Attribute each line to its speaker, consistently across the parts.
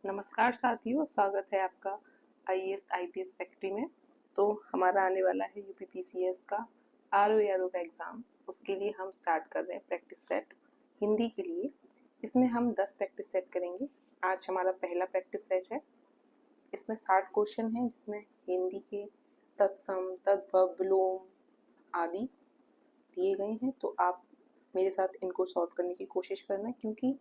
Speaker 1: नमस्कार साथियों, स्वागत है आपका आईएएस आईपीएस फैक्ट्री में। तो हमारा आने वाला है यूपीपीसीएस का आरओ का एग्ज़ाम। उसके लिए हम स्टार्ट कर रहे हैं प्रैक्टिस सेट हिंदी के लिए। इसमें हम 10 प्रैक्टिस सेट करेंगे। आज हमारा पहला प्रैक्टिस सेट है। इसमें 60 क्वेश्चन हैं, जिसमें हिंदी के तत्सम, तद्भव, विलोम आदि दिए गए हैं। तो आप मेरे साथ इनको सॉल्व करने की कोशिश करना, क्योंकि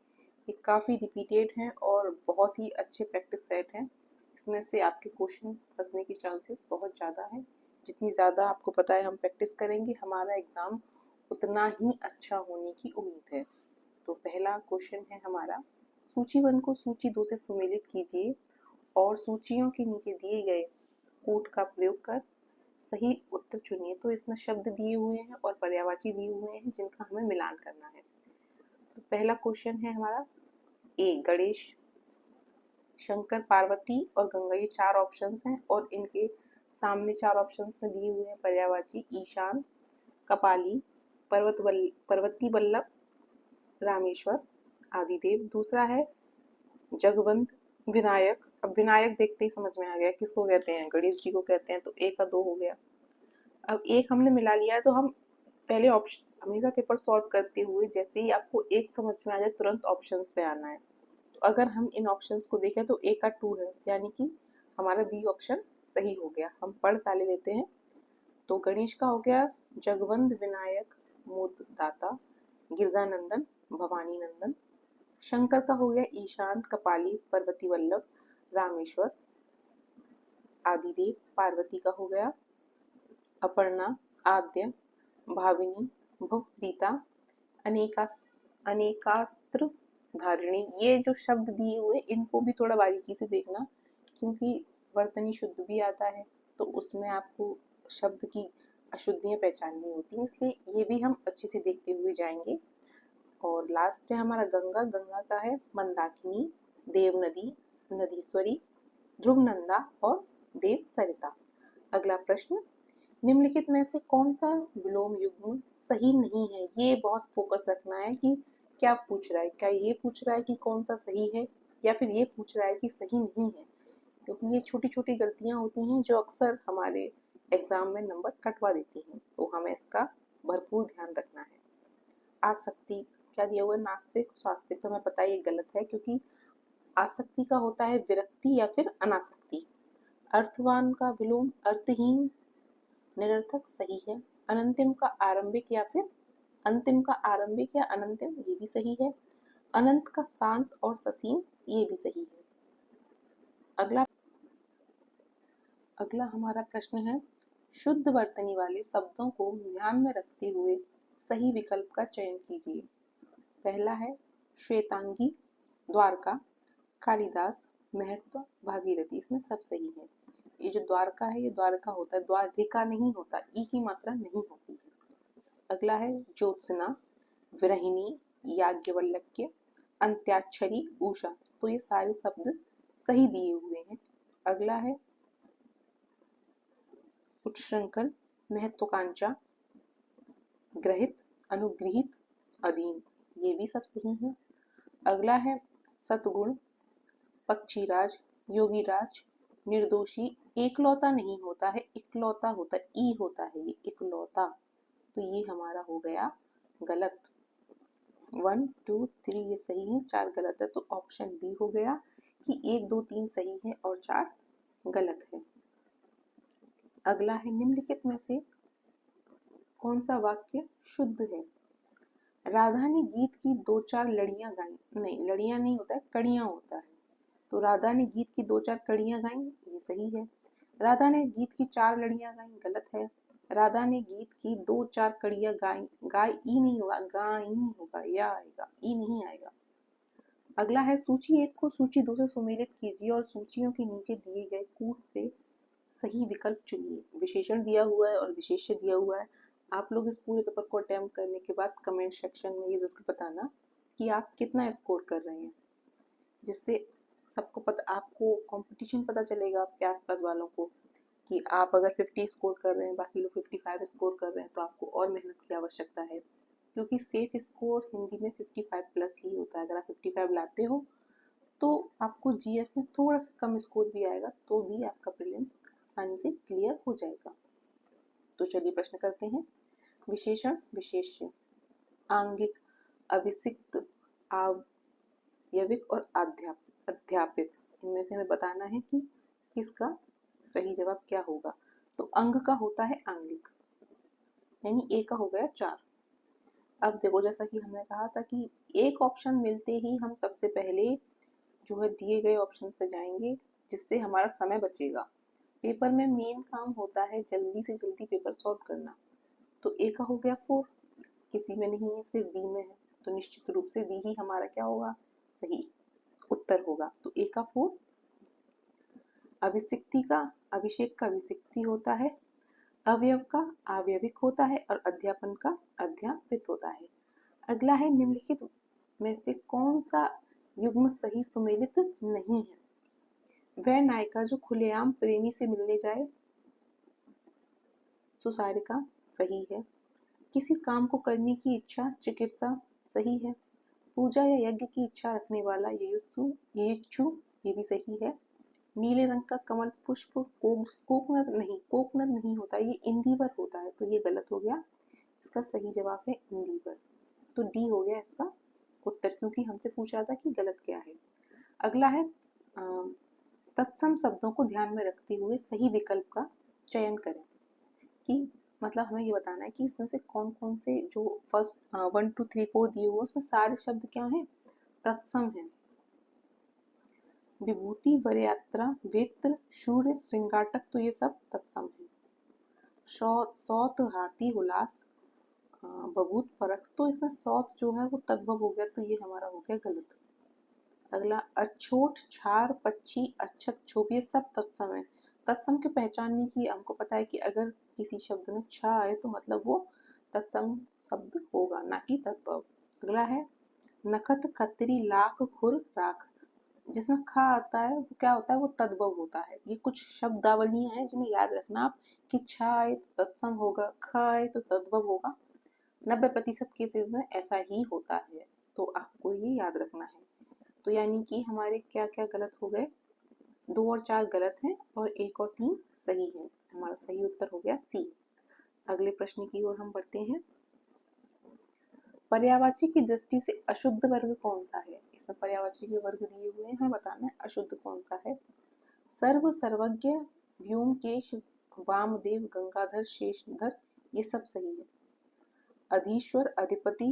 Speaker 1: ये काफ़ी रिपीटेड हैं और बहुत ही अच्छे प्रैक्टिस सेट हैं। इसमें से आपके क्वेश्चन फंसने के चांसेस बहुत ज़्यादा हैं। जितनी ज़्यादा आपको पता है हम प्रैक्टिस करेंगे, हमारा एग्ज़ाम उतना ही अच्छा होने की उम्मीद है। तो पहला क्वेश्चन है हमारा, सूची 1 को सूची 2 से सुमेलित कीजिए और सूचियों के नीचे दिए गए कोड का प्रयोग कर सही उत्तर चुनिए। तो इसमें शब्द दिए हुए हैं और पर्यायवाची दिए हुए हैं, जिनका हमें मिलान करना है। तो पहला क्वेश्चन है हमारा, ए गणेश, शंकर, पार्वती और गंगा, ये 4 ऑप्शंस हैं और इनके सामने 4 ऑप्शंस में दिए हुए हैं पर्यायवाची ईशान, कपाली, पर्वती वल्लभ, रामेश्वर, आदिदेव। दूसरा है जगवंत, विनायक। अब विनायक देखते ही समझ में आ गया किसको कहते हैं, गणेश जी को कहते हैं। तो ए का 2 हो गया। अब एक हमने मिला लिया है, तो हम पहले ऑप्शन हमेशा पेपर सॉल्व करते हुए जैसे ही आपको एक समझ में आ जाए तुरंत ऑप्शंस पे आना है। तो अगर हम इन ऑप्शंस को देखें तो ए का 2 है, यानी कि हमारा बी ऑप्शन सही हो गया। हम पढ़ साले लेते हैं। तो गणेश का हो गया जगवंत, विनायक, मोददाता, गिरजानंदन, भवानी नंदन। शंकर का हो गया ईशान, कपाली, पर्वती वल्लभ, रामेश्वर, आदिदेव। पार्वती का हो गया अपर्णा, आद्य, भाविनी, भुक्तिता, अनेकास्त्र धारिणी। ये जो शब्द दिए हुए इनको भी थोड़ा बारीकी से देखना, क्योंकि वर्तनी शुद्ध भी आता है तो उसमें आपको शब्द की अशुद्धियाँ पहचाननी होती हैं, इसलिए ये भी हम अच्छे से देखते हुए जाएंगे। और लास्ट है हमारा गंगा। गंगा का है मंदाकिनी, देव नदी, नदीश्वरी, ध्रुवनंदा और देव सरिता। अगला प्रश्न, निम्नलिखित में से कौन सा विलोम युग्म सही नहीं है। ये बहुत फोकस रखना है कि क्या पूछ रहा है। क्या ये पूछ रहा है कि कौन सा सही है, या फिर ये पूछ रहा है कि सही नहीं है, क्योंकि ये छोटी छोटी गलतियां होती हैं जो अक्सर हमारे एग्जाम में नंबर कटवा देती हैं। तो हमें इसका भरपूर ध्यान रखना है। आसक्ति क्या दिया हुआ है, नास्तिक, स्वास्तिक। तो हमें पता है ये गलत है, क्योंकि आसक्ति का होता है विरक्ति या फिर अनासक्ति। अर्थवान का विलोम अर्थहीन, निरर्थक, सही है। अनंतिम का आरंभिक या फिर अंतिम का आरंभिक या अनंतिम, ये भी सही है। अनंत का शांत और ससीम, ये भी सही है। अगला हमारा प्रश्न है, शुद्ध वर्तनी वाले शब्दों को ध्यान में रखते हुए सही विकल्प का चयन कीजिए। पहला है श्वेतांगी, द्वारका, कालिदास, महत्व, भागीरथी। इसमें सब सही है। ये जो द्वारका है ये द्वारका होता है, द्वारिका नहीं होता, ई की मात्रा नहीं होती है। अगला है ज्योत्सना, विरहिणी, याज्ञवल्क्य, अंत्याक्षरी, उषा। तो ये सारे शब्द सही दिए हुए हैं। अगला है उच्छृंखल, महत्वाकांक्षा, ग्रहित, अनुग्रहित, अधीन। ये भी सब सही है। अगला है सतगुण, पक्षीराज, योगीराज, निर्दोषी। एकलौता नहीं होता है, इकलौता होता है, ई होता है ये इकलौता। तो ये हमारा हो गया गलत। 1 2 3 ये सही है, 4 गलत है। तो ऑप्शन बी हो गया कि 1 2 3 सही है और 4 गलत है। अगला है निम्नलिखित में से कौन सा वाक्य शुद्ध है। राधा ने गीत की 2-4 लड़ियां गाई। नहीं, लड़ियां नहीं होता है, कड़ियां होता है। तो राधा ने गीत की 2-4 कड़ियां गाई, ये सही है। राधा ने गीत की 4 लड़ियां गाई, गलत है। राधा ने गीत की 2-4 कड़ियां गाई, गाय ई नहीं होगा, गाई होगा, या आएगा, ई नहीं आएगा। अगला है सूची 1 को सूची 2 से सुमेलित कीजिए और सूचियों के नीचे दिए गए कूट से सही विकल्प चुनिए। विशेषण दिया हुआ है और विशेष्य दिया हुआ है। आप लोग इस पूरे पेपर को अटेम्प्ट करने के बाद कमेंट सेक्शन में ये जरूर बताना कि आप कितना स्कोर कर रहे हैं, जिससे सबको पता, आपको कंपटीशन पता चलेगा आपके आसपास वालों को कि आप अगर 50 स्कोर कर रहे हैं, बाकी लोग 55 स्कोर कर रहे हैं, तो आपको और मेहनत की आवश्यकता है। क्योंकि सेफ स्कोर हिंदी में 55 प्लस ही होता है। अगर आप 55 लाते हो तो आपको जीएस में थोड़ा सा कम स्कोर भी आएगा तो भी आपका प्रीलिम्स आसानी से क्लियर हो जाएगा। तो चलिए प्रश्न करते हैं। विशेषण विशेष्य, आंगिक, अभिसिक्त, आवयविक और अध्यापित, इनमें से हमें बताना है कि इसका सही जवाब क्या होगा। तो अंग का होता है आंगिक, यानी ए का हो गया 4। अब देखो, जैसा कि हमने कहा था कि एक ऑप्शन मिलते ही हम सबसे पहले जो है दिए गए ऑप्शन पर जाएंगे, जिससे हमारा समय बचेगा। पेपर में मेन काम होता है जल्दी से जल्दी पेपर सॉल्व करना। तो ए का हो गया 4, किसी में नहीं है, सिर्फ बी में है, तो निश्चित रूप से बी ही हमारा क्या होगा, सही उत्तर होगा। तो ए का 4। अभिषेक का अभिषिक्ति होता है, अवयव का आवयविक होता है और अध्यापन का अध्यापित होता है। अगला है, निम्नलिखित में से कौन सा युग्म सही सुमेलित नहीं है। वह नायिका जो खुलेआम प्रेमी से मिलने जाए, सुसारिका, सही है। किसी काम को करने की इच्छा, चिकित्सा, सही है। पूजा या यज्ञ की इच्छा रखने वाला, येयुच्चु, ये भी सही है। नीले रंग का कमल पुष्प कोकनद नहीं होता, ये इंदिवर होता है, तो ये गलत हो गया। इसका सही जवाब है इंदिवर। तो डी हो गया इसका उत्तर, क्योंकि हमसे पूछा था कि गलत क्या है। अगला है, तत्सम शब्दों को ध्यान में रखते हुए सही विकल्प का चयन करें। कि मतलब हमें ये बताना है कि इसमें से कौन कौन से जो फर्स्ट 1 2 3 4 दिए हुए उसमें सारे शब्द क्या हैं, तत्सम हैं। विभूति, वरयात्रा, वेत्र, शूर्य, श्रृंगाटक, तो ये सब तत्सम है। सौत, हाथी, हुलास, बबूत, परख, तो इसमें सौत जो है वो तद्भव हो गया, तो ये हमारा हो गया गलत। अगला, अछोट, छार, पक्षी, अच्छत, क्षोभ, ये सब तत्सम है। तत्सम के पहचानने की हमको पता है कि अगर किसी शब्द में छ आए तो मतलब वो तत्सम शब्द होगा, ना कि तद्भव। अगला है, नखत, खतरी, लाख, खुर, राख, जिसमें खा आता है वो क्या होता है, वो तद्भव होता है। ये कुछ शब्दावलियां हैं जिन्हें याद रखना आप कि छा आए तो तत्सम होगा, ख आए तो तद्भव होगा। 90% केसेस में ऐसा ही होता है, तो आपको ये याद रखना है। तो यानी कि हमारे क्या क्या गलत हो गए, 2 और 4 गलत हैं और 1 और 3 सही है। हमारा सही उत्तर हो गया सी। अगले प्रश्न की ओर हम बढ़ते हैं। पर्यायवाची की दृष्टि से अशुद्ध वर्ग कौन सा है। इसमें पर्यायवाची के वर्ग दिए हुए हैं, हमें बताना है अशुद्ध कौन सा है। सर्व, सर्वज्ञ, व्योमकेश, वामदेव, गंगाधर, शेषधर, ये सब सही है। अधीश्वर, अधिपति,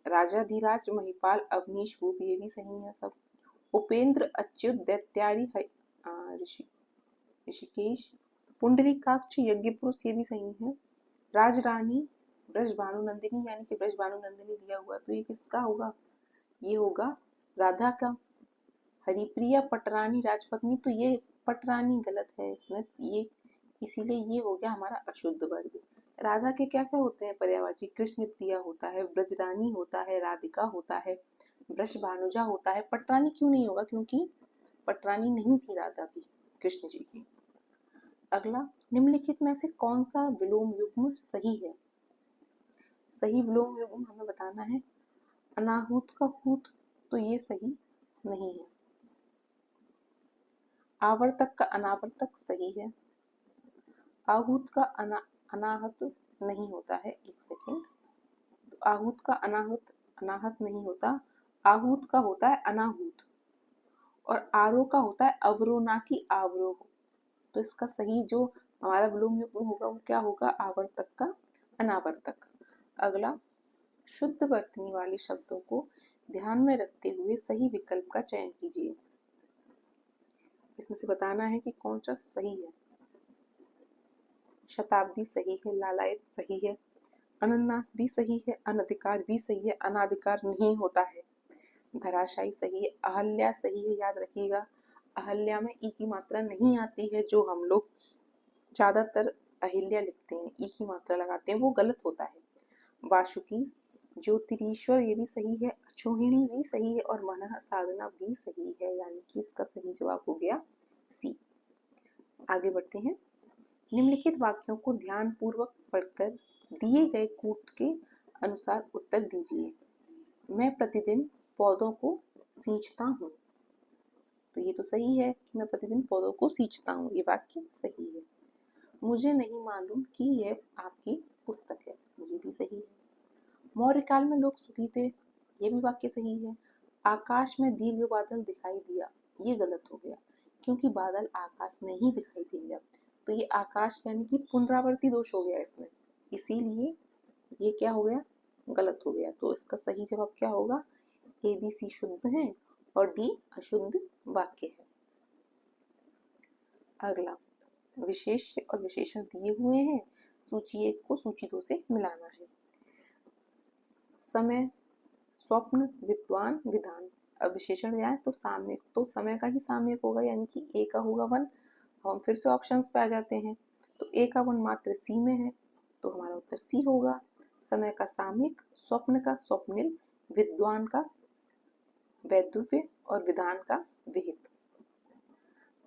Speaker 1: राजाधिराज, महिपाल, अवनीश, भूप, ये भी सही है सब। उपेंद्र, अच्युत, दैत्यारी, ऋषिकेश, पुंडरीकाक्ष, यज्ञपुरुष, ये भी सही है। राजरानी, ब्रजभानुनंदिनी, यानी कि ब्रजभानुनंदिनी दिया हुआ, तो ये किसका होगा, ये होगा राधा का। हरिप्रिया, पटरानी, राजपत्नी, तो ये पटरानी गलत है इसमें, ये इसीलिए ये हो गया हमारा अशुद्ध वर्ग। राधा के क्या क्या होते हैं पर्यायवाची, कृष्ण प्रिया होता है, ब्रजरानी होता है, राधिका होता है, वृषभानुजा होता है। पटरानी क्यों नहीं होगा, क्योंकि पटरानी नहीं थी राधा जी कृष्ण जी की। अगला, निम्नलिखित में से कौन सा विलोम युग्म सही है। सही विलोम युग्म हमें बताना है। अनाहूत का हूत, तो ये सही नहीं है। आवर्तक का अनावर्तक सही है। आहूत का अनाहत नहीं होता है, एक सेकेंड, तो आहूत का अनाहत नहीं होता, आहूत का होता है अनाहूत, और आरोह का होता है अवरोह, ना कि आवरोह। तो इसका सही जो हमारा विलोम युग्म होगा वो क्या होगा, आवर्तक का अनावर्तक। अगला, शुद्ध वर्तनी वाले शब्दों को ध्यान में रखते हुए सही विकल्प का चयन कीजिए। इसमें से बताना है कि कौन सा सही है। शताब्दी सही है, लालायत सही है, अनन्नास भी सही है, अनधिकार भी सही है, अनाधिकार नहीं होता है, धराशायी सही है, अहल्या सही है। याद रखिएगा, अहल्या में ई की मात्रा नहीं आती है, जो हम लोग ज्यादातर अहिल्या लिखते हैं, ई की मात्रा लगाते हैं, वो गलत होता है। वासुकी, ज्योतिरीश्वर, ये भी सही है, अछोहिणी भी सही है, और मनः साधना भी सही है, यानी कि इसका सही जवाब हो गया सी। आगे बढ़ते हैं। निम्नलिखित वाक्यों को ध्यान पूर्वक पढ़कर दिए गए कूट के अनुसार उत्तर दीजिए। मैं प्रतिदिन पौधों को सींचता हूँ। तो ये तो सही है कि मैं प्रतिदिन पौधों को सींचता हूँ, ये वाक्य सही है। मुझे नहीं मालूम कि यह आपकी पुस्तक है, ये भी सही है। मौर्य काल में लोग सुखी थे, ये भी वाक्य सही है। आकाश में दीर्घ बादल दिखाई दिया, ये गलत हो गया क्योंकि बादल आकाश में ही दिखाई देंगे। तो ये आकाश यानी कि पुनरावर्ती दोष हो गया इसमें, इसीलिए ये क्या हो गया, गलत हो गया। तो इसका सही जवाब क्या होगा, ए बी सी शुद्ध है और डी अशुद्ध वाक्य है। अगला, विशेष्य और विशेषण दिए हुए हैं, सूची 1 को सूची 2 से मिलाना है। समय, स्वप्न, विद्वान, विधान। अब विशेषण दिया है तो सामयिक, तो समय का ही सामयिक होगा यानी कि ए का होगा 1। हम फिर से ऑप्शंस पे आ जाते हैं, तो ए का 1 मात्र सी में है, तो हमारा उत्तर सी होगा। समय का सामयिक, स्वप्न का स्वप्निल, विद्वान का वैधव्य और विधान का विहित।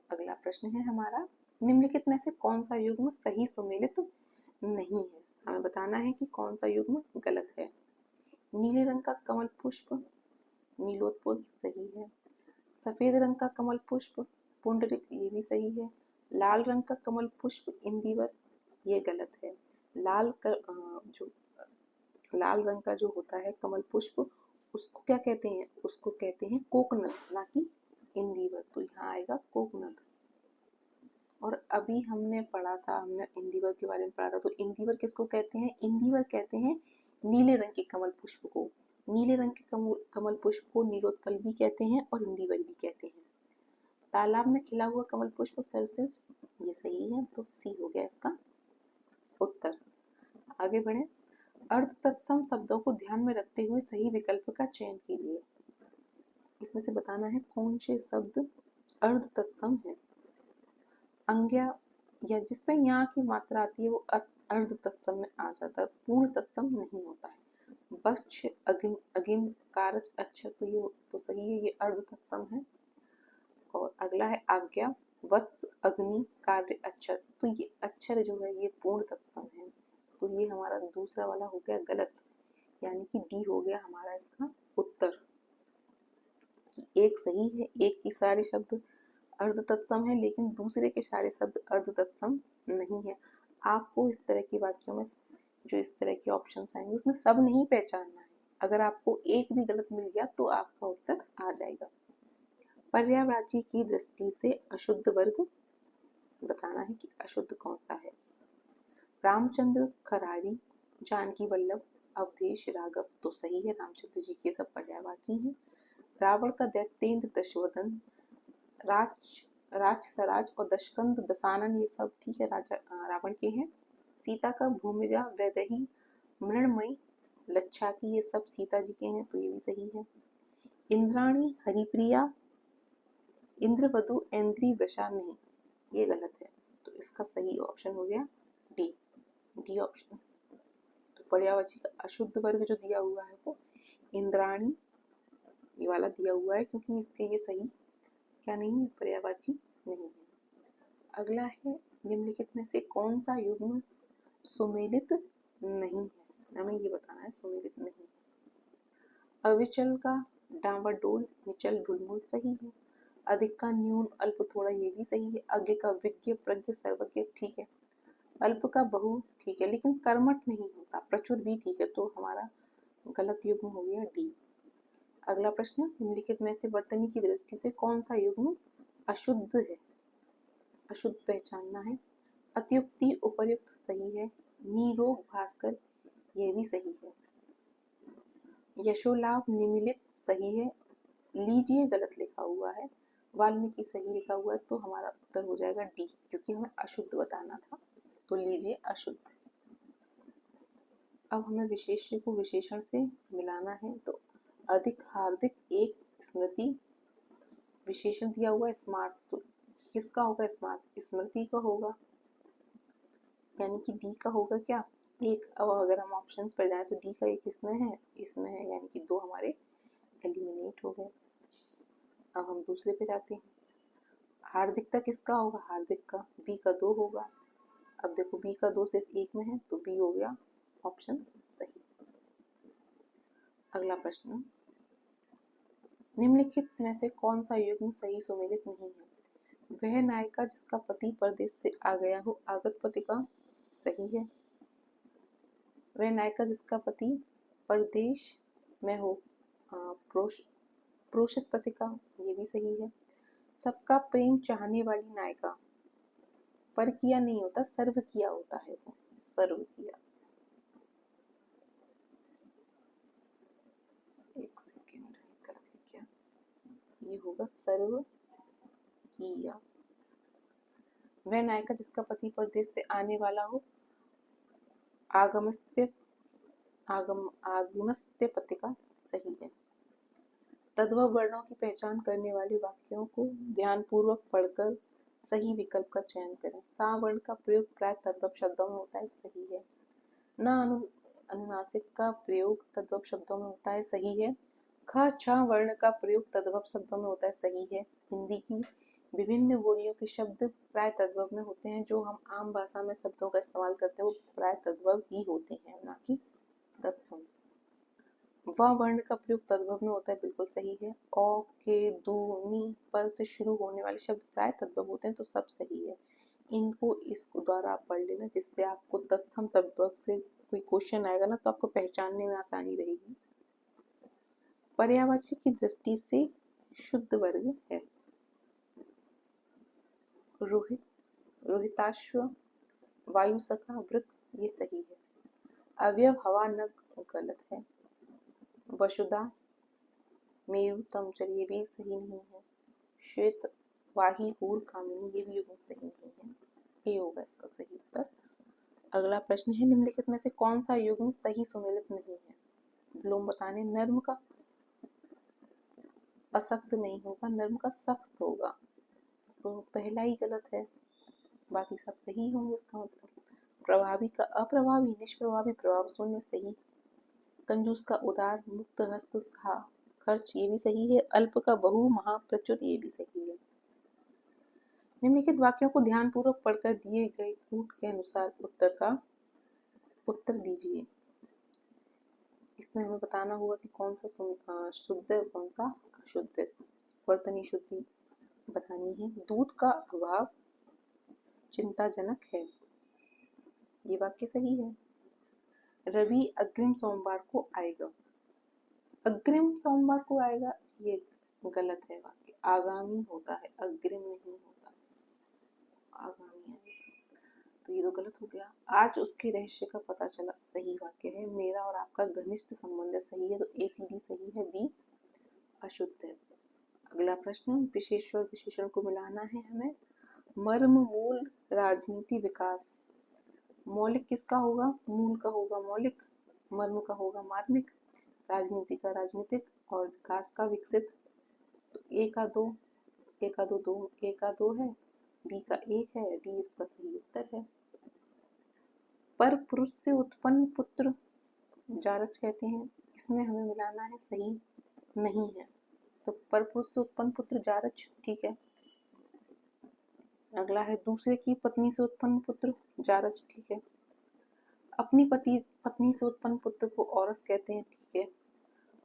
Speaker 1: अगला प्रश्न है हमारा, निम्नलिखित में से कौन सा युग्म सही सुमेलित नहीं है। हमें बताना है कि कौन सा युग्म गलत है। नीले रंग का कमल पुष्प नीलोत्पल सही है। सफेद रंग का कमल पुष्प पुंडरिक, ये भी सही है। लाल रंग का कमल पुष्प इंदिवर, ये गलत है। लाल रंग का जो होता है कमल पुष्प, उसको क्या कहते हैं, उसको कहते हैं कोकनद, ना कि इंदिवर। तो यहाँ आएगा कोकनद। और अभी हमने पढ़ा था, हमने इंदिवर के बारे में पढ़ा था, तो इंदिवर किसको कहते हैं, इंदिवर कहते हैं नीले रंग के कमल पुष्प को। नीले रंग के कमल पुष्प को नीलोत्पल भी कहते हैं और इंदिवर भी कहते हैं। तालाब में खिला हुआ कमल पुष्प सरसिज, ये सही है, तो सी हो गया इसका उत्तर। आगे बढ़े, अर्ध तत्सम शब्दों को ध्यान में रखते हुए सही विकल्प का चयन कीजिए। इसमें से बताना है कौन से शब्द अर्ध तत्सम है। अंग्या या जिस पे यहाँ की मात्रा आती है वो अर्ध तत्सम में आ जाता है, पूर्ण तत्सम नहीं होता है। बक्ष, अगिम, कारज, अक्षर, तो ये तो सही है, ये अर्ध तत्सम है। और अगला है आज्ञा, वत्स, अग्नि, कार्य, अक्षर, तो ये अक्षर जो है ये पूर्ण तत्सम है। तो ये हमारा दूसरा वाला हो गया गलत, यानी कि डी हो गया हमारा इसका उत्तर। एक सही है, एक की सारे शब्द अर्ध तत्सम है, लेकिन दूसरे के सारे शब्द अर्ध तत्सम नहीं है। आपको इस तरह के वाक्यों में जो इस तरह के ऑप्शंस आएंगे उसमें सब नहीं पहचानना है। अगर आपको एक भी गलत मिल गया तो आपका उत्तर आ जाएगा। पर्यायवाची की दृष्टि से अशुद्ध वर्ग बताना है कि अशुद्ध कौन सा है। रामचंद्र, खरारी, जानकी वल्लभ, अवधेश, राघव, तो सही है, रामचंद्र जी के सब पर्यायवाची हैं। रावण का दैत्येंद्र, दशवदन, राज सराज और दशकंद, दशानन, ये सब ठीक है, राजा रावण के हैं। सीता का भूमिजा, वैदेही, मृणमयी, लच्छाकी, ये सब सीता जी के हैं, तो ये भी सही है। इंद्राणी, हरिप्रिया, इंद्रवधु, ऐन्द्री, वृषा, नहीं, ये गलत है। तो इसका सही ऑप्शन हो गया डी, डी ऑप्शन। तो पर्यायवाची का अशुद्ध वर्ग जो दिया हुआ है वो इंद्राणी ये वाला दिया हुआ है, क्योंकि इसके ये सही क्या नहीं है, पर्यायवाची नहीं है। अगला है, निम्नलिखित में से कौन सा युग्म सुमेलित नहीं है, हमें ये बताना है सुमेलित नहीं है। अविचल का डांवाडोल, निचल, ढुलमुल, सही है। अधिक का न्यून, अल्प, थोड़ा, ये भी सही है। अज्ञ का विज्ञ, प्रज्ञ, सर्वज्ञ, ठीक है। अल्प का बहु, ठीक है, लेकिन कर्मठ नहीं होता। प्रचुर भी ठीक है, तो हमारा गलत युग्म हो गया डी। अगला प्रश्न, निम्नलिखित में से वर्तनी की दृष्टि से कौन सा युग्म अशुद्ध है, अशुद्ध पहचानना है। अत्युक्ति, उपर्युक्त, सही है। निरोग, भास्कर, ये भी सही है। यशोलाभ, निमिलित, सही है। लीजिए गलत लिखा हुआ है, वाल्मीकि सही लिखा हुआ है, तो हमारा उत्तर हो जाएगा डी, क्योंकि हमें अशुद्ध बताना था, तो लीजिए अशुद्ध। अब हमें विशेष्य को विशेषण से मिलाना है, तो अधिक, हार्दिक, एक, स्मृति, विशेषण दिया हुआ है स्मार्ट, तो किसका होगा स्मार्ट, स्मृति का होगा, यानी कि डी का होगा क्या, एक। अब अगर हम ऑप्शंस पर जाएं तो डी का एक इसमें है, यानी कि दो हमारे एलिमिनेट हो गए। अब हम दूसरे पे जाते हैं, हार्दिकता किसका होगा, हार्दिक का, बी का 2 होगा। अब देखो बी का 2 सिर्फ एक में है, तो बी हो गया ऑप्शन सही। अगला प्रश्न, निम्नलिखित में से कौन सा युग्म सही सुमेलित नहीं है? वह नायिका जिसका पति परदेश से आ गया हो, आगत पथिका सही है। वह नायिका जिसका पति परदेश में हो, प्रोषित पथिका ये भी सही है। सबका प्रेम चाहने वाली नायिका, पर किया नहीं होता, सर्व किया होता है, वो सर्व किया। एक सेकेंड, गलत है क्या? ये होगा सर्व किया। वह नायिका जिसका पति परदेश से आने वाला हो, आगमस्त्य पथिका सही है। तद्भव वर्णों की पहचान करने वाले वाक्यों को ध्यानपूर्वक पढ़कर सही विकल्प का चयन करें। सा वर्ण का प्रयोग प्राय तद्भव शब्दों में होता है, सही है। न अनुनासिक का प्रयोग तद्भव शब्दों में होता है, सही है। ख छ वर्ण का प्रयोग तद्भव शब्दों में होता है, सही है। हिंदी की विभिन्न बोलियों के शब्द प्राय तद्भव में होते हैं। जो हम आम भाषा में शब्दों का इस्तेमाल करते हैं वो प्राय तद्भव ही होते हैं, ना कि तत्सम। व वर्ण का प्रयोग तद्भव में होता है, बिल्कुल सही है। औ के दू नी पर से शुरू होने वाले शब्द प्राय तद्भव होते हैं, तो सब सही है। इनको इस द्वारा आप पढ़ लेना, जिससे आपको तत्सम तद्भव से कोई क्वेश्चन आएगा ना तो आपको पहचानने में आसानी रहेगी। पर्यायवाची की दृष्टि से शुद्ध वर्ग है। रोहित, रोहिताश्व, वायु सखा, वृक ये सही है। अवयव हवा नग गलत है। वसुधा, मेरु, तमचर ये भी सही नहीं है। श्वेत, वाही, हूर, कामिनी ये भी युग्म सही नहीं है। ये होगा इसका सही उत्तर। अगला प्रश्न है, निम्नलिखित में से कौन सा युग्म सही सुमेलित नहीं है? विलोम बताने। नर्म का असक्त नहीं होगा, नर्म का सख्त होगा, तो पहला ही गलत है, बाकी सब सही होंगे इसका मतलब। प्रभावी का अप्रभावी, निष्प्रभावी, प्रभाव शून्य सही। कंजूस का उदार, मुक्त हस्त, खर्च ये भी सही है। अल्प का बहु, महा, प्रचुर ये भी सही है। निम्नलिखित वाक्यों को ध्यानपूर्वक पढ़कर दिए गए कूट के अनुसार उत्तर दीजिए। इसमें हमें बताना होगा कि कौन सा शुद्ध है, कौन सा अशुद्ध है। वर्तनी शुद्धि बतानी है। दूध का अभाव चिंताजनक है, ये वाक्य सही है। रवि अग्रिम सोमवार को आएगा, अग्रिम सोमवार को आएगा ये गलत है वाक्य। आगामी होता है, अग्रिम नहीं होता, आगामी आएगा, तो ये तो गलत हो गया। आज उसके रहस्य का पता चला, सही वाक्य है। मेरा और आपका घनिष्ठ संबंध है, सही है, तो ACD सही है, B अशुद्ध है। अगला प्रश्न, विशेष और विशेषण को मिलाना है हमें। मर्म, मूल, राजनीति, विकास। मौलिक किसका होगा? मूल का होगा मौलिक, मर्म का होगा मार्मिक, राजनीति का राजनीतिक, और विकास का विकसित। तो A का 2 A का 2 है, B का 1 है, D इसका सही उत्तर है। पर पुरुष से उत्पन्न पुत्र जारज कहते हैं, इसमें हमें मिलाना है, सही नहीं है, तो पर पुरुष से उत्पन्न पुत्र जारज ठीक है। अगला है, दूसरे की पत्नी से उत्पन्न पुत्र जारज ठीक है। अपनी पत्नी से उत्पन्न पुत्र को औरस कहते हैं, ठीक है।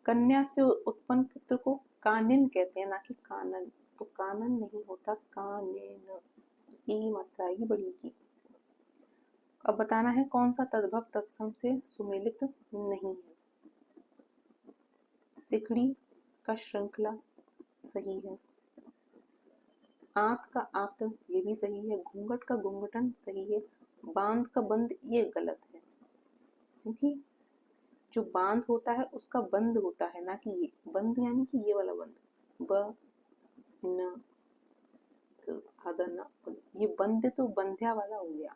Speaker 1: कन्या से उत्पन्न पुत्र को कानिन कहते हैं, ना कि कानन, तो कानन नहीं होता, कानिन, ई मात्रा आएगी बड़ी की। अब बताना है कौन सा तद्भव तत्सम से सुमेलित नहीं है। सिकड़ी का श्रृंखला सही है। आंत का आत्र ये भी सही है। घूंघट का घूंघटन सही है। बांध का बंद ये गलत है, क्योंकि जो बांध होता है उसका बंद होता है, ना कि ये बंद यानी कि ये वाला बंद, ब न आदर न, ये बंद तो बंध्या वाला हो गया।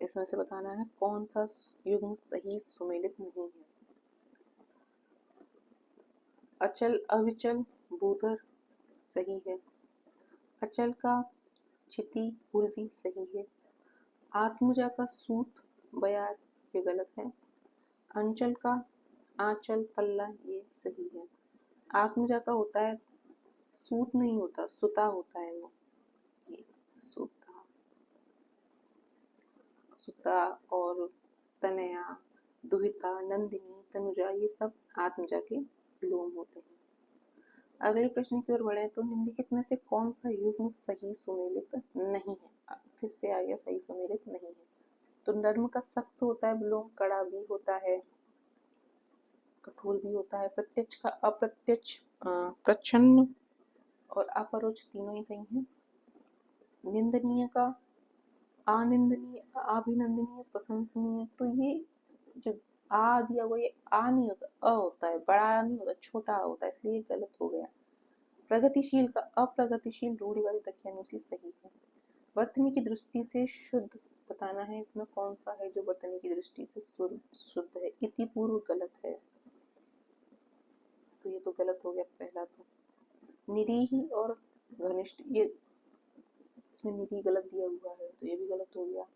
Speaker 1: इसमें से बताना है कौन सा युग्म सही सुमेलित नहीं है। अचल, अविचल, भूधर सही है। अचल का चिति, पूर्वी सही है। आत्मजा का सूत, बयार ये गलत है। अंचल का आंचल, पल्ला ये सही है। आत्मजा का होता है, सूत नहीं होता, सुता होता है वो, ये सुता, सुता और तनया, दुहिता, नंदिनी, तनुजा, ये सब आत्मजा के विलोम होते हैं। अगले प्रश्न की ओर बढ़े तो निम्नलिखित में से कौन सा युग्म सही सुमेलित नहीं है। फिर से आ गया सही सुमेलित नहीं है। तो नर्म का सख्त होता है विलोम, कड़ा भी होता है, कठोर भी होता है। प्रत्यक्ष का अप्रत्यक्ष, प्रच्छन्न और अपरोक्ष तीनों ही सही हैं। निंदनीय का अनिंदनीय, अभिनंदनीय, प्रशंसनीय। तो ये जो आ दिया हुआ, ये आ नहीं होता, अ होता है, बड़ा नहीं होता, छोटा होता है, इसलिए गलत हो गया। प्रगतिशील का अप्रगतिशील, रूढ़िवादी, दक्षिणानुसी सही है। वर्तनी की दृष्टि से शुद्ध बताना है, इसमें कौन सा है जो वर्तनी की दृष्टि से शुद्ध है। इति पूर्व गलत है, तो ये तो गलत हो गया पहला। तो निरीह और घनिष्ठ, ये इसमें निरीह गलत दिया हुआ है, तो ये भी गलत हो गया।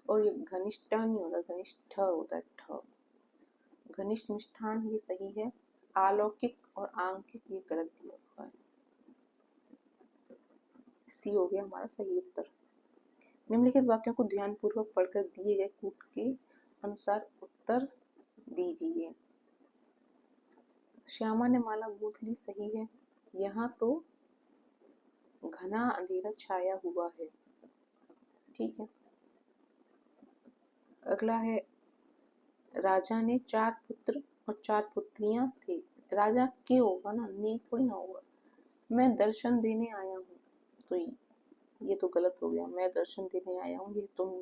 Speaker 1: और ये घनिष्ठ नहीं होता, घनिष्ठ होता है, ठ। घनिष्ठ मिष्ठान ये सही है। अलौकिक और आंकिक ये गलत दिया हुआ है। सी हो गया हमारा सही उत्तर। निम्नलिखित वाक्यों को ध्यानपूर्वक पढ़कर दिए गए कूट के अनुसार उत्तर दीजिए। श्यामा ने माला गूंथ ली, सही है। यहाँ तो घना अंधेरा छाया हुआ है, ठीक है। अगला है, राजा ने 4 पुत्र और 4 पुत्रियां थे। राजा के होगा ना, ने थोड़ी ना होगा। मैं दर्शन देने आया हूँ, तो ये तो गलत हो गया। मैं दर्शन देने आया हूँ, ये तुम,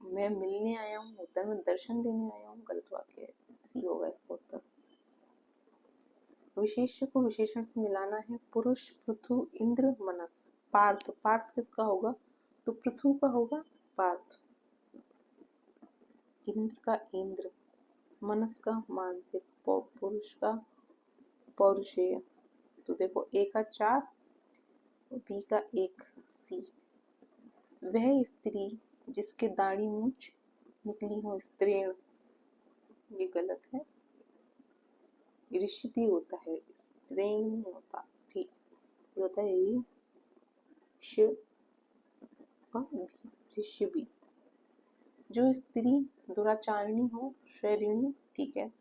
Speaker 1: मैं मिलने आया हूँ होता है, मैं दर्शन देने आया हूँ, गलत वाक्य है। सी होगा इसका उत्तर। विशेष्य को विशेषण से मिलाना है। पुरुष, पृथु, इंद्र, मनस। पार्थ, पार्थ किसका होगा, तो पृथु का होगा पार्थ। इंद्र का इंद्र, मनस का मानसिक, पुरुष का पौरुषेय। तो देखो ए का 4, बी का 1, सी। वह स्त्री जिसके दाढ़ी मूंछ निकली हो, स्त्रीण, ये गलत है। ऋषि होता है, स्त्रीण नहीं होता, ठीक। ये होता है ऋषि। जो स्त्री दुराचारिणी हो, स्वैरिणी, ठीक है।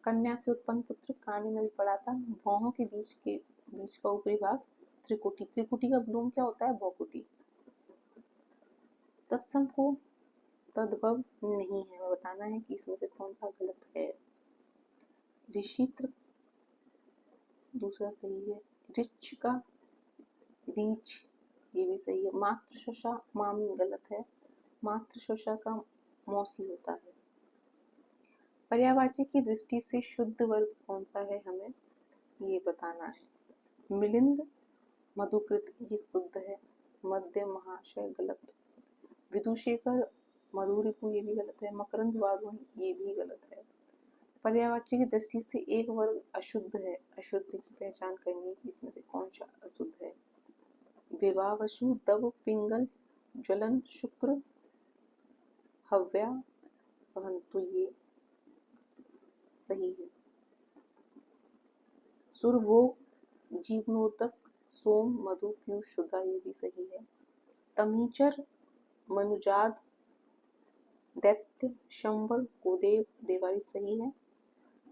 Speaker 1: कन्या से उत्पन्न पुत्र, कहानी में भी पढ़ा था। भौहों के बीच का ऊपरी भाग त्रिकुटी। त्रिकुटी का विलोम क्या होता है, भौकुटी। तत्सम को तद्भव नहीं है, हमें बताना है कि इसमें से कौन सा गलत है। ऋषित्र दूसरा सही है। ऋच का रीच, ये भी सही है। मातृशोषा मामी गलत है। मातृशोषा का मौसी होता है। पर्यायवाची की दृष्टि से शुद्ध वर्ग कौन सा है, हमें ये बताना है। मिलिंद, मधुकृत, ये शुद्ध है। मध्य महाशय गलत। विदुशेखर, मधुरिपु, ये भी गलत है। मकरंद वारुण, ये भी गलत है। पर्यायवाची की दृष्टि से एक वर्ग अशुद्ध है। अशुद्ध की पहचान करनी है, इसमें से कौन सा अशुद्ध है। विवाह, वशु, दव, पिंगल, ज्वलन, शुक्र, हव्या, तो ये सही है। सुरभोग, जीवनोदक, सोम, मधु, पीयूष, सुधा, ये भी सही है। तमीचर, मनुजाद, दैत्य, शंबर, गोदेव, देवारी, सही है।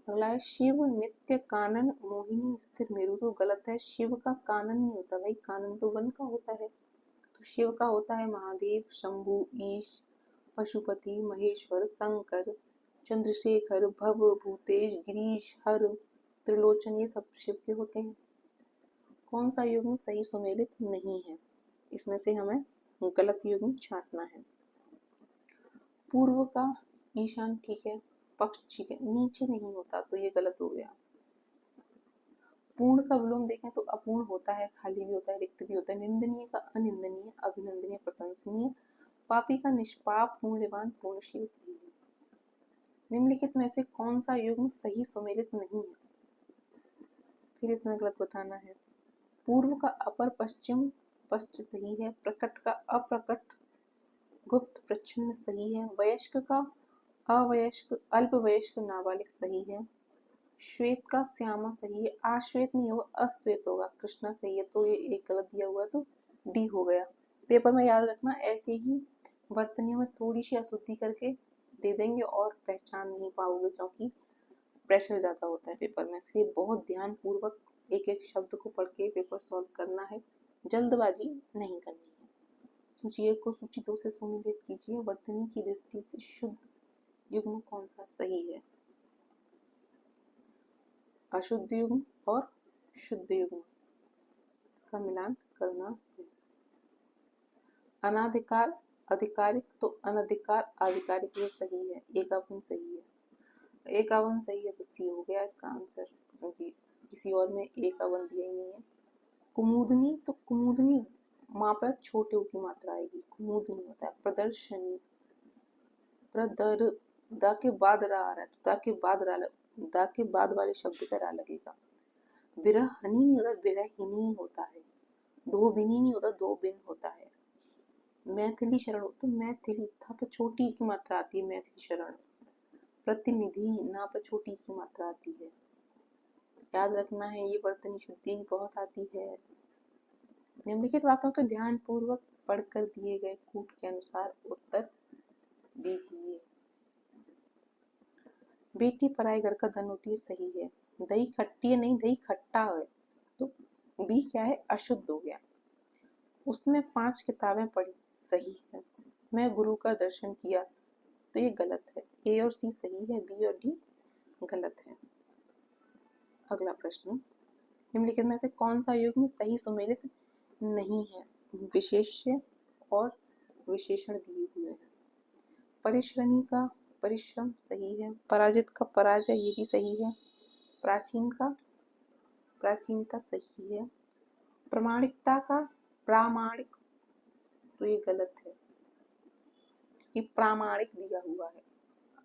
Speaker 1: अगला है शिव, नित्य, कानन, मोहिनी, स्थिर, मेरु, तो गलत है। शिव का कानन नहीं होता भाई, कानन तो वन का होता है। तो शिव का होता है महादेव, शंभु, ईश, पशुपति, महेश्वर, शंकर, चंद्रशेखर, भव, भूतेश, गिरीश, हर, त्रिलोचन, ये सब शिव के होते हैं। कौन सा युग्म सही सुमेलित नहीं है, इसमें से हमें गलत युग्म छांटना है। पूर्व का ईशान, ठीक है। पक्ष, ठीक है। नीचे नहीं होता, तो ये गलत हो गया। पूर्ण का विलोम देखें तो अपूर्ण होता है, खाली भी होता है, रिक्त भी होता है। निंदनीय का अनिंदनीय, अभिनंदनीय, प्रशंसनीय। पापी का निष्पाप, पुण्यवान, पूर्णशील, सही है। निम्नलिखित में से कौन सा युग्म सही सुमेलित नहीं है, फिर इसमें गलत बताना है। पूर्व का अपर पश्चिम पश्च सही है। प्रकट का अप्रकट गुप्त प्रच्छन्न सही है। वयस्क का अवयस्क अल्प वयस्क नाबालिग सही है। श्वेत का श्यामा सही है। आश्वेत नहीं होगा, अश्वेत होगा। कृष्णा सही है, तो ये एक गलत दिया हुआ है, तो डी हो गया। पेपर में याद रखना, ऐसे ही वर्तनियों में थोड़ी सी अशुद्धि करके दे देंगे और पहचान नहीं पाओगे, क्योंकि प्रेशर ज़्यादा होता है पेपर में। इसलिए बहुत ध्यानपूर्वक एक एक शब्द को पढ़ के पेपर सॉल्व करना है, जल्दबाजी नहीं करनी है। सूची 1 को सूची 2 से सुमेलित कीजिए। वर्तनी की दृष्टि से शुद्ध युग्म कौन सा सही है? अशुद्ध युग्म और शुद्ध युग्म का मिलान करना है। अनाधिकार आधिकारिक तो अनधिकार आधिकारिक ये सही है, एकावन सही है। एकावन सही है तो सी हो गया इसका आंसर, क्योंकि किसी और में एकावन दिया ही नहीं है। कुमुदनी तो कुमुदनी वहां पर छोटे ऊ की मात्रा आएगी, कुमुदनी होता है। प्रदर्शनी प्रदर दा के बाद रा आ रहा है, तो दा के बाद वाले शब्द पर रा लगेगा। विरहनी नहीं होता, विरहिनी होता है। दो बिनी नहीं होता, दो बिन होता है। मैथिली शरण हो तो मैथिली था पर छोटी की मात्रा आती है, मैथिली शरण। प्रतिनिधि ना पर छोटी की मात्रा आती है। याद रखना है, ये वर्तनी शुद्धि बहुत आती है। निम्नलिखित वाक्यों को ध्यान पूर्वक पढ़कर दिए गए कूट के अनुसार उत्तर दीजिए। बेटी पराए घर का धन होती है, सही है। दही खट्टी है, नहीं दही खट्टा है, तो बी क्या है? अशुद्ध हो गया। उसने 5 किताबें पढ़ी, सही है। मैं गुरु का दर्शन किया, तो ये गलत है। ए और सी सही है, बी और डी गलत है। अगला प्रश्न, निम्नलिखित में से कौन सा युग्म सही सुमेलित नहीं है? विशेष्य और विशेषण दिए हुए हैं। परिश्रमी का परिश्रम सही है। पराजित का पराजय ये भी सही है। प्राचीन का प्राचीनता सही है। प्रामाणिकता का प्रामाणिक, तो ये गलत है कि प्रामाणिक दिया हुआ है,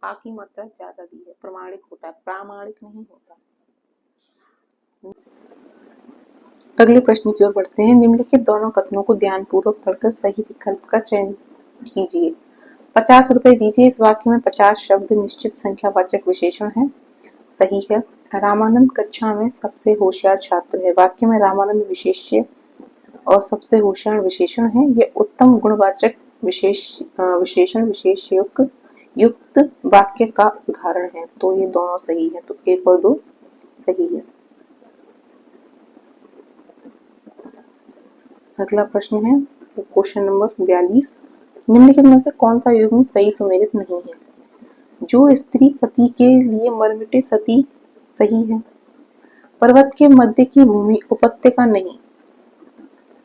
Speaker 1: आ की मात्रा ज्यादा दी है। प्रामाणिक होता है, प्रामाणिक नहीं होता। अगले प्रश्न की ओर बढ़ते हैं। निम्नलिखित दोनों कथनों को ध्यानपूर्वक पढ़कर सही विकल्प का चयन कीजिए। 50 रुपए दीजिए, इस वाक्य में 50 शब्द निश्चित संख्यावाचक विशेषण है, सही है। रामानंद कक्षा में सबसे होशियार छात्र है, वाक्य में रामानंद विशेष्य और सबसे होशियार विशेषण है। ये उत्तम गुणवाचक विशेषण विशेष युक्त वाक्य का उदाहरण है, तो ये दोनों सही है। तो 1 और 2 सही है। अगला प्रश्न है क्वेश्चन नंबर 42। निम्नलिखित में से कौन सा युग्म सही सुमेलित नहीं है? जो स्त्री पति के लिए मर मिटे सती, सही है। पर्वत के मध्य की भूमि उपत्यका नहीं,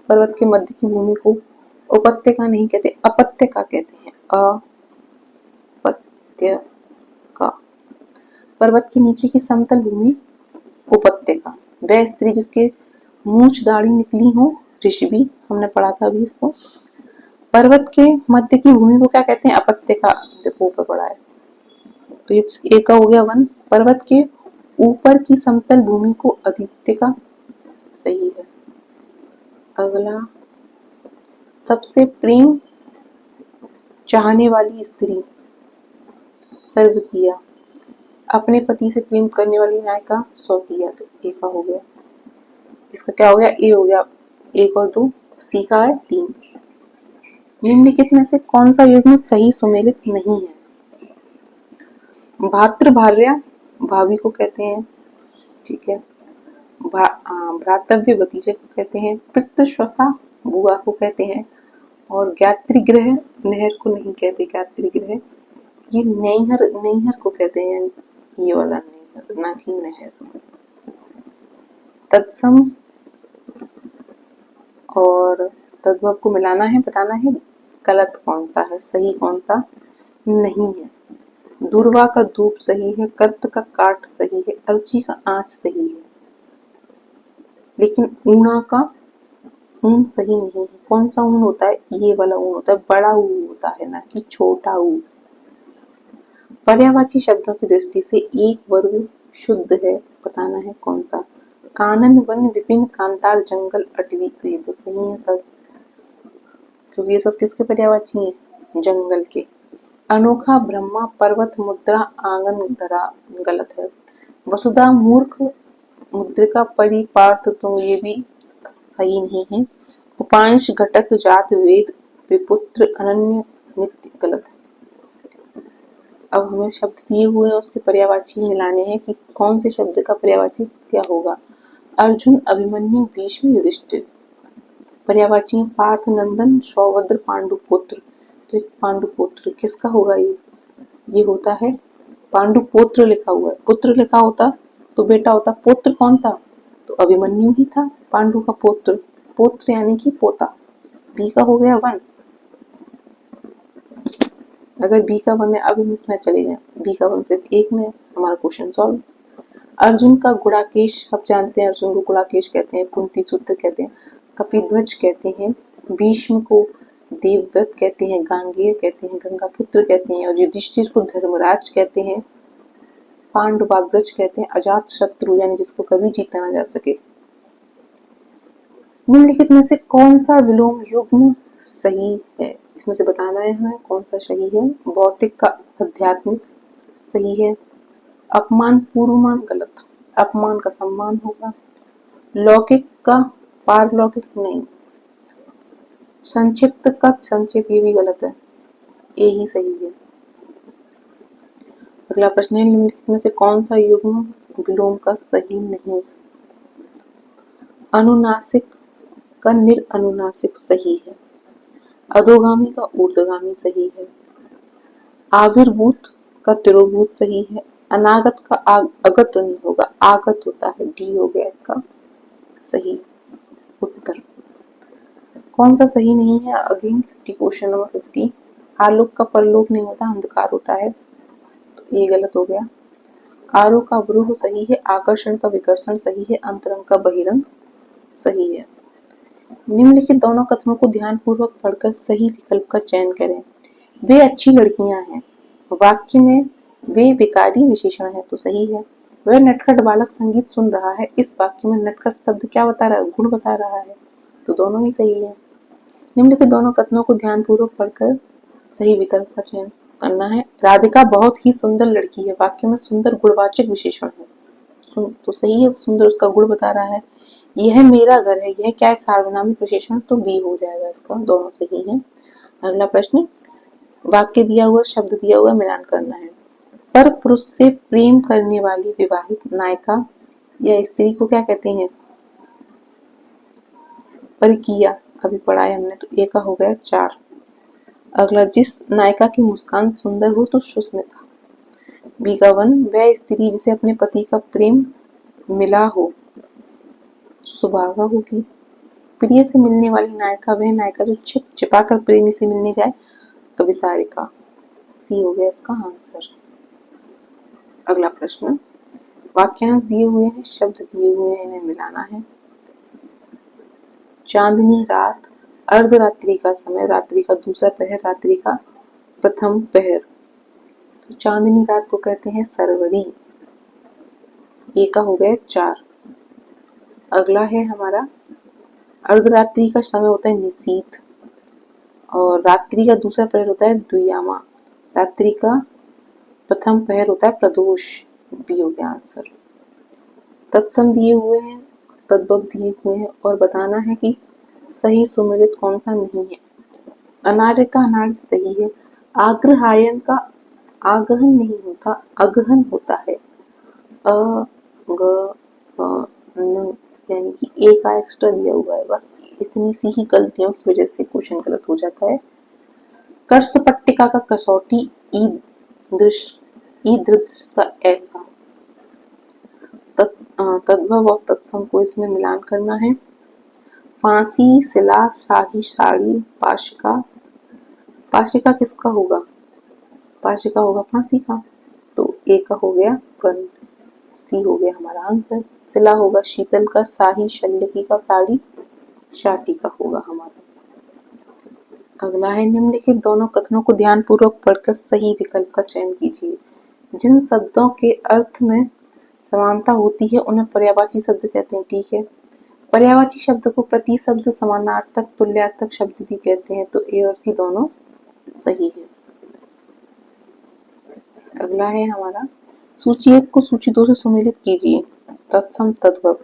Speaker 1: पर्वत के मध्य की भूमि को उपत्यका नहीं कहते, अपत्यका कहते हैं। अपत्यका। पर्वत के नीचे की समतल भूमि उपत्यका। वह स्त्री जिसके मूंछ दाढ़ी निकली हो, ऋषि, हमने पढ़ा था अभी इसको। पर्वत के मध्य की भूमि को क्या कहते हैं? अपत्यका। देखो ऊपर पढ़ा है, तो ये एक का हो गया 1। पर्वत के ऊपर की समतल भूमि को अदित्यका, सही है। अगला, सबसे प्रेम चाहने वाली स्त्री, सर्व किया। अपने पति से प्रेम करने वाली नायिका, सौ किया, तो ए का हो गया। इसका क्या हो गया? ए हो गया। 1 और 2, सी का है 3। निम्नलिखित में से कौन सा युग्म सही सुमेलित नहीं है? भातृभार्या भाभी को कहते हैं, ठीक है। भ्रातव्य भतीजे को कहते हैं। पितृश्वसा बुआ को कहते हैं। और ज्ञातृगृह नहर को नहीं कहते, ज्ञातृगृह ये नैहर को कहते हैं, ये वाला नैहर, ना कि नहर। तत्सम और तद्भव को मिलाना है, बताना है गलत कौन सा है, सही कौन सा नहीं है। दूर्वा का धूप सही है। कर्त का काट सही है। अर्ची का आंच सही है, लेकिन ऊना का ऊन सही नहीं है। कौन सा ऊन होता है? ये वाला ऊन होता है, बड़ा ऊ होता है, ना कि छोटा ऊ। पर्यायवाची शब्दों की दृष्टि से एक वर्ग शुद्ध है, बताना है कौन सा। कानन वन विपिन कांतार जंगल अटवी, तो ये तो सही है सब, क्योंकि ये सब किसके पर्यायवाची हैं? जंगल के। अनोखा ब्रह्मा पर्वत मुद्रा आंगन धरा, गलत है। वसुधा मूर्ख मुद्रिका परिपार्थ, तो ये भी सही नहीं है। उपांश घटक जात वेद विपुत्र अनन्य नित्य, गलत है। अब हमें शब्द दिए हुए हैं, उसके पर्यायवाची मिलाने हैं कि कौन से शब्द का पर्यायवाची क्या होगा। अर्जुन, अभिमन्यु, भीष्म, युधिष्ठिर। पर्यायवाची पार्थ, नंदन, सौभद्र, पांडुपुत्र। तो एक पांडुपुत्र किसका होगा ये होता है पांडुपुत्र लिखा हुआ है, पुत्र लिखा होता तो बेटा होता, पुत्र कौन था तो अभिमन्यु ही था, पांडु का पुत्र, पुत्र यानी कि पोता। बी का हो गया 1। अगर बी का 1 है, अब हम इसमें चले जाए, बी का 1 सिर्फ 1 में, हमारा क्वेश्चन सॉल्व। अर्जुन का गुड़ाकेश, सब जानते हैं अर्जुन को गुड़ाकेश कहते हैं, कुंती सूत्र कहते हैं, कपिध्वज कहते हैं, भीष्म को देवव्रत कहते हैं, गांगेय कहते हैं, गंगा पुत्र कहते हैं, और युधिष्ठिर को धर्मराज कहते हैं, पांडवाग्रज कहते हैं, अजात शत्रु यानी जिसको कभी जीता ना जा सके। निम्नलिखित में से कौन सा विलोम युग्म सही है, इसमें से बताना है हमें कौन सा सही है। भौतिक का आध्यात्मिक सही है, अपमान पूर्वमान गलत, अपमान का सम्मान होगा, लौकिक का पारलौकिक नहीं, संक्षिप्त का संक्षेप ये भी गलत है, ए ही सही है। अगला प्रश्न है, निम्नलिखित में से कौन सा युग्म विलोम का सही नहीं। अनुनासिक का निरअनुनासिक सही है, अधोगामी का ऊर्ध्वगामी सही है, आविर्भूत का तिरोभूत सही है, अनागत का अगत नहीं होगा, आगत होता है, डी हो गया इसका सही उत्तर। कौन सा सही नहीं है, अगेन क्वेश्चन नंबर 50। आलोक का परलोक नहीं होता, अंधकार होता है, तो ये गलत हो गया। आरोह का अवरोह सही है, आकर्षण का विकर्षण सही है, अंतरंग का बहिरंग सही है। निम्नलिखित दोनों कथनों को ध्यानपूर्वक पढ़कर सही विकल्प का चयन करें। वे अच्छी लड़कियां हैं, वाक्य में वे विकारी विशेषण है तो सही है। वह नटखट बालक संगीत सुन रहा है, इस वाक्य में नटखट शब्द क्या बता रहा है, गुण बता रहा है, तो दोनों ही सही है। निम्नलिखित दोनों कथनों को ध्यानपूर्वक पढ़कर सही विकल्प का चयन करना है। राधिका बहुत ही सुंदर लड़की है, वाक्य में सुंदर गुणवाचक विशेषण है तो सही है, सुंदर उसका गुण बता रहा है। यह मेरा घर है, यह क्या है, सार्वनामिक विशेषण, तो बी हो जाएगा इसका, दोनों सही है। अगला प्रश्न, वाक्य दिया हुआ, शब्द दिया हुआ, मिलान करना है। पर पुरुष से प्रेम करने वाली विवाहित नायिका या स्त्री को क्या कहते हैं, परिकिया, अभी पढ़ा है हमने, तो ए का हो गया 4। अगला, जिस नायिका की मुस्कान सुंदर हो तो सुस्मिता, बी का 1। वह स्त्री जिसे अपने पति का प्रेम मिला हो सुभागा होगी। प्रिय से मिलने वाली नायिका वह नायिका जो छिप छिपा कर प्रेमी से मिलने जाए, अभिसारिका, सी हो गया इसका आंसर। अगला प्रश्न, वाक्यांश दिए हुए हैं, शब्द दिए हुए हैं, इन्हें मिलाना है। चांदनी रात, अर्धरात्रि का समय, रात्रि का दूसरा पहर, रात्रि का प्रथम पहर, तो चांदनी रात को कहते हैं सरवरी, ये का हो गया 4। अगला है हमारा, अर्धरात्रि का समय होता है निशीथ, और रात्रि का दूसरा पहर होता है द्वियामा, रात्रि का प्रथम पहर होता है प्रदोष, बी हो गया आंसर। तत्सम दिए हुए हैं, तद्भव दिए हुए हैं, और बताना है कि सही सुमेलित कौन सा नहीं है। अनार्य का अनार्य सही है, आग्रहायन का आगहन नहीं होता, अगहन होता है, न यानी कि ए का एक्स्ट्रा दिया हुआ है, बस इतनी सी ही गलतियों की वजह से क्वेश्चन गलत हो जाता है। कर्ष पट्टिका का कसौटी, ईदृश का ऐसा, तद्भव और तत्सम को इसमें मिलान करना है। फांसी, सिला, शाही, साड़ी, पाशिका, पाशिका किसका होगा, पाशिका होगा फांसी का, तो ए का हो गया 1, सी हो गया हमारा आंसर। सिला होगा शीतल का, शाही शल्यकी का, साड़ी शाटी का होगा हमारा। अगला है, निम्नलिखित दोनों कथनों को ध्यानपूर्वक पढ़कर सही विकल्प का चयन कीजिए। जिन शब्दों के अर्थ में समानता होती है उन्हें पर्यायवाची शब्द कहते हैं, ठीक है। पर्यायवाची शब्द को प्रति शब्द, समानार्थक, तुल्यार्थक शब्द भी कहते हैं, तो ए और सी दोनों सही है। अगला है हमारा, सूची 1 को सूची 2 से सुमेलित कीजिए। तत्सम तद्भव,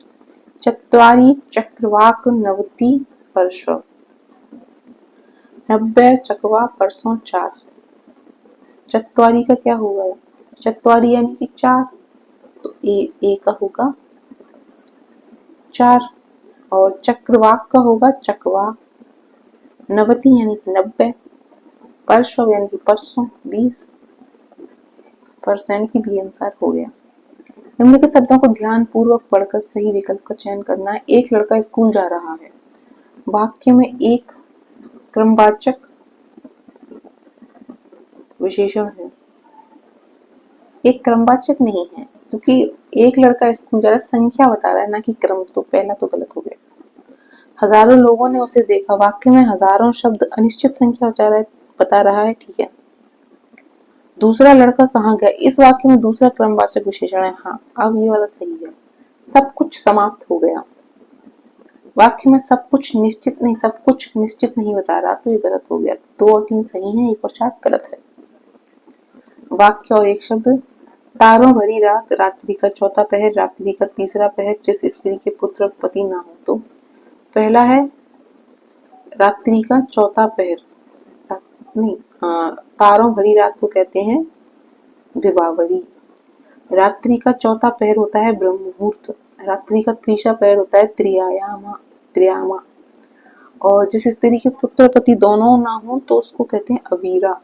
Speaker 1: चत्वारि चक्रवाक नवति परशव, 90 चकवा परसों 4, चत्वारी का क्या होगा, चत्वारी यानी कि 4, तो ए का होगा 4। और चक्रवाक का होगा चकवा। नवति यानी कि 90। परसव यानी कि परसों 20। परसों यानी कि बी आंसर हो गया। निम्नलिखित शब्दों को ध्यान पूर्वक पढ़कर सही विकल्प का चयन करना है। एक लड़का स्कूल जा रहा है। वाक्य में एक क्रमवाचक विशेषण है, एक क्रमवाचक नहीं है क्योंकि एक लड़का स्कूल जा रहा है, संख्या बता रहा है ना कि क्रम, तो पहला तो गलत हो गया। हजारों लोगों ने उसे देखा। वाक्य में हजारों शब्द अनिश्चित संख्या बता रहा है, ठीक है। दूसरा लड़का कहाँ गया, इस वाक्य में दूसरा क्रमवाचक विशेषण है। हाँ, अब ये वाला सही है। सब कुछ समाप्त हो गया। वाक्य में सब कुछ निश्चित नहीं बता रहा, तो ये गलत हो गया। 2 और 3 सही है, 1 और 4 गलत है। वाक्य और एक शब्द, तारों भरी रात, रात्रि का चौथा पहर, रात्रि का तीसरा पहर, जिस स्त्री के पुत्र पति ना हो। तो पहला है रात्रि का चौथा पहर, नहीं, तारों भरी रात को कहते हैं विवावरी। रात्रि का चौथा पहर होता है ब्रह्म मुहूर्त। रात्रि का तीसरा पहर होता है त्रियामा। और जिस स्त्री के पुत्र पति दोनों ना हो तो उसको कहते हैं अवीरा,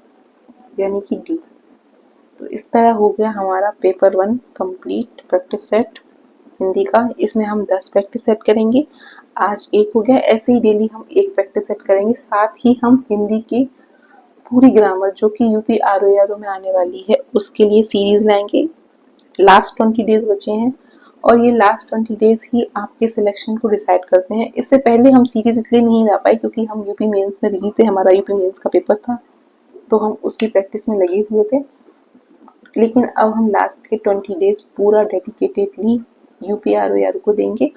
Speaker 1: यानी कि डी। तो इस तरह हो गया हमारा paper 1 complete practice set Hindi का। इसमें हम 10 प्रैक्टिस सेट करेंगे। आज एक हो गया, ऐसे ही डेली हम एक प्रैक्टिस सेट करेंगे। साथ ही हम हिंदी की पूरी ग्रामर जो कि यूपी आरओ में आने वाली है उसके लिए सीरीज लाएंगे। लास्ट 20 डेज बचे हैं और ये लास्ट 20 डेज ही आपके सिलेक्शन को डिसाइड करते हैं। इससे पहले हम सीरीज इसलिए नहीं ला पाए क्योंकि हम यूपी मेंस में बिजी थे, हमारा यूपी मेंस का पेपर था तो हम उसकी प्रैक्टिस में लगे हुए थे। लेकिन अब हम लास्ट के 20 डेज पूरा डेडिकेटेडली यूपी आरओ को देंगे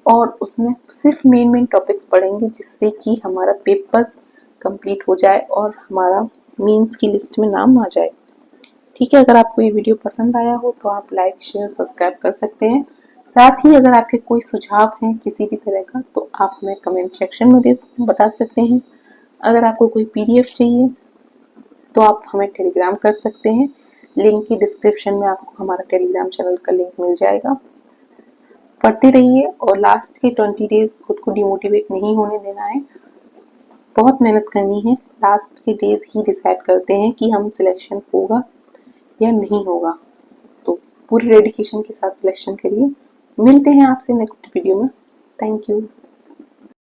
Speaker 1: और उसमें सिर्फ मेन टॉपिक्स पढ़ेंगे जिससे कि हमारा पेपर कंप्लीट हो जाए और हमारा मेंस की लिस्ट में नाम आ जाए। ठीक है, अगर आपको ये वीडियो पसंद आया हो तो आप लाइक शेयर सब्सक्राइब कर सकते हैं। साथ ही अगर आपके कोई सुझाव हैं किसी भी तरह का तो आप हमें कमेंट सेक्शन में बता सकते हैं। अगर आपको कोई पीडीएफ चाहिए तो आप हमें टेलीग्राम कर सकते हैं। लिंक की डिस्क्रिप्शन में आपको हमारा टेलीग्राम चैनल का लिंक मिल जाएगा। पढ़ते रहिए और लास्ट के 20 डेज खुद को डिमोटिवेट नहीं होने देना है, बहुत मेहनत करनी है। लास्ट के डेज ही डिसाइड करते हैं कि हम सिलेक्शन होगा या नहीं होगा, तो पूरी डेडिकेशन के साथ सिलेक्शन करिए। मिलते हैं आपसे नेक्स्ट वीडियो में। Thank you.